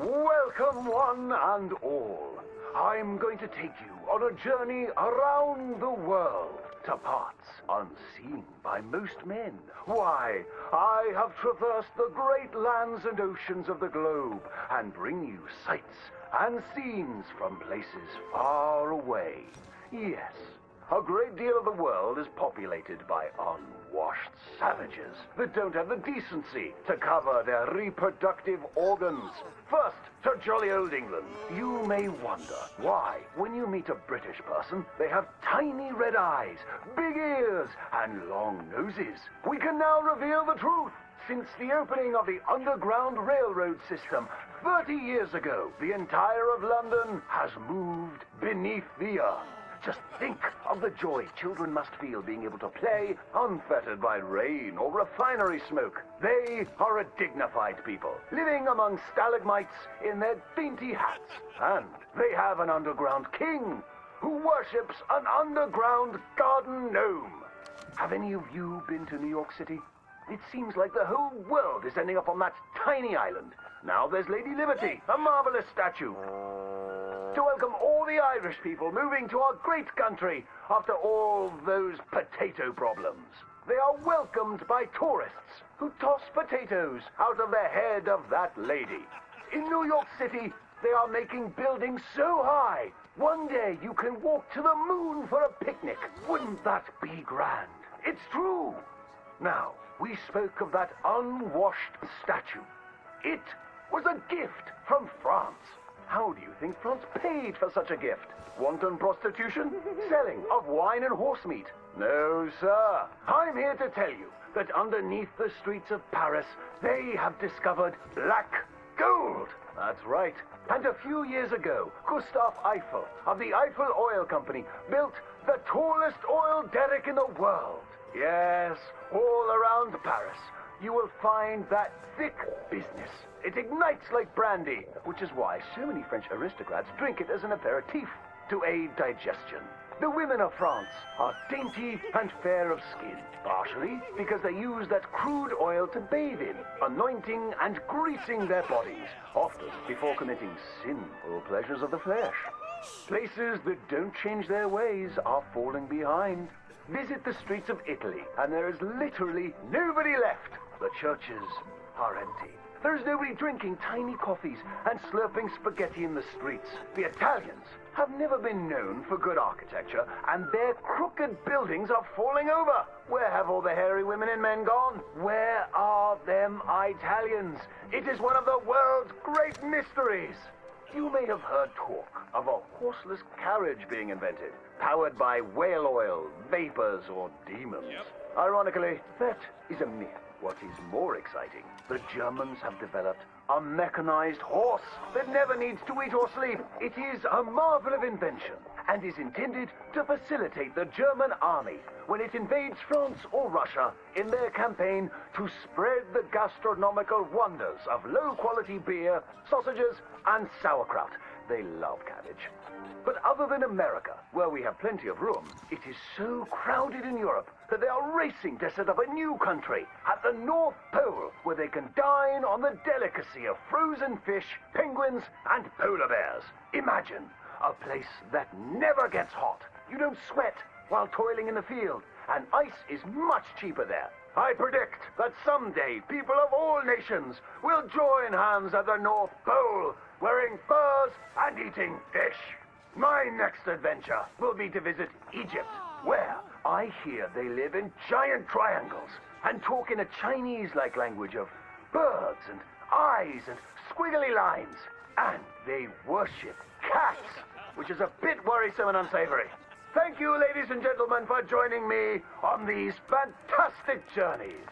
Welcome one and all. I'm going to take you on a journey around the world to parts unseen by most men. Why, I have traversed the great lands and oceans of the globe and bring you sights and scenes from places far away. Yes, a great deal of the world is populated by unwashed savages that don't have the decency to cover their reproductive organs. First, to jolly old England. You may wonder why, when you meet a British person, they have tiny red eyes, big ears, and long noses. We can now reveal the truth. Since the opening of the Underground Railroad system 30 years ago, the entire of London has moved beneath the earth. Just think of the joy children must feel being able to play unfettered by rain or refinery smoke. They are a dignified people, living among stalagmites in their dainty hats. And they have an underground king who worships an underground garden gnome. Have any of you been to New York City? It seems like the whole world is ending up on that tiny island. Now there's Lady Liberty, a marvelous statue. To welcome all the Irish people moving to our great country after all those potato problems. They are welcomed by tourists who toss potatoes out of the head of that lady. In New York City, they are making buildings so high, one day you can walk to the moon for a picnic. Wouldn't that be grand? It's true. Now, we spoke of that unwashed statue. It was a gift from France. How do you think France paid for such a gift? Wanton prostitution? Selling of wine and horse meat? No, sir. I'm here to tell you that underneath the streets of Paris, they have discovered black gold. That's right. And a few years ago, Gustave Eiffel of the Eiffel Oil Company built the tallest oil derrick in the world. Yes, all around Paris, you will find that thick business. It ignites like brandy, which is why so many French aristocrats drink it as an aperitif to aid digestion. The women of France are dainty and fair of skin, partially because they use that crude oil to bathe in, anointing and greasing their bodies, often before committing sinful pleasures of the flesh. Places that don't change their ways are falling behind. Visit the streets of Italy, and there is literally nobody left. The churches are empty. There's nobody drinking tiny coffees and slurping spaghetti in the streets. The Italians have never been known for good architecture, and their crooked buildings are falling over. Where have all the hairy women and men gone? Where are them Italians? It is one of the world's great mysteries. You may have heard talk of a horseless carriage being invented, powered by whale oil, vapors, or demons. Ironically, that is a myth. What is more exciting, the Germans have developed a mechanized horse that never needs to eat or sleep. It is a marvel of invention and is intended to facilitate the German army when it invades France or Russia in their campaign to spread the gastronomical wonders of low-quality beer, sausages, and sauerkraut. They love cabbage. But other than America, where we have plenty of room, it is so crowded in Europe that they are racing to set up a new country at the North Pole where they can dine on the delicacy of frozen fish, penguins, and polar bears. Imagine a place that never gets hot. You don't sweat while toiling in the field, and ice is much cheaper there. I predict that someday people of all nations will join hands at the North Pole, wearing furs and eating fish. My next adventure will be to visit Egypt, where I hear they live in giant triangles and talk in a Chinese-like language of birds and eyes and squiggly lines. And they worship cats, which is a bit worrisome and unsavory. Thank you, ladies and gentlemen, for joining me on these fantastic journeys.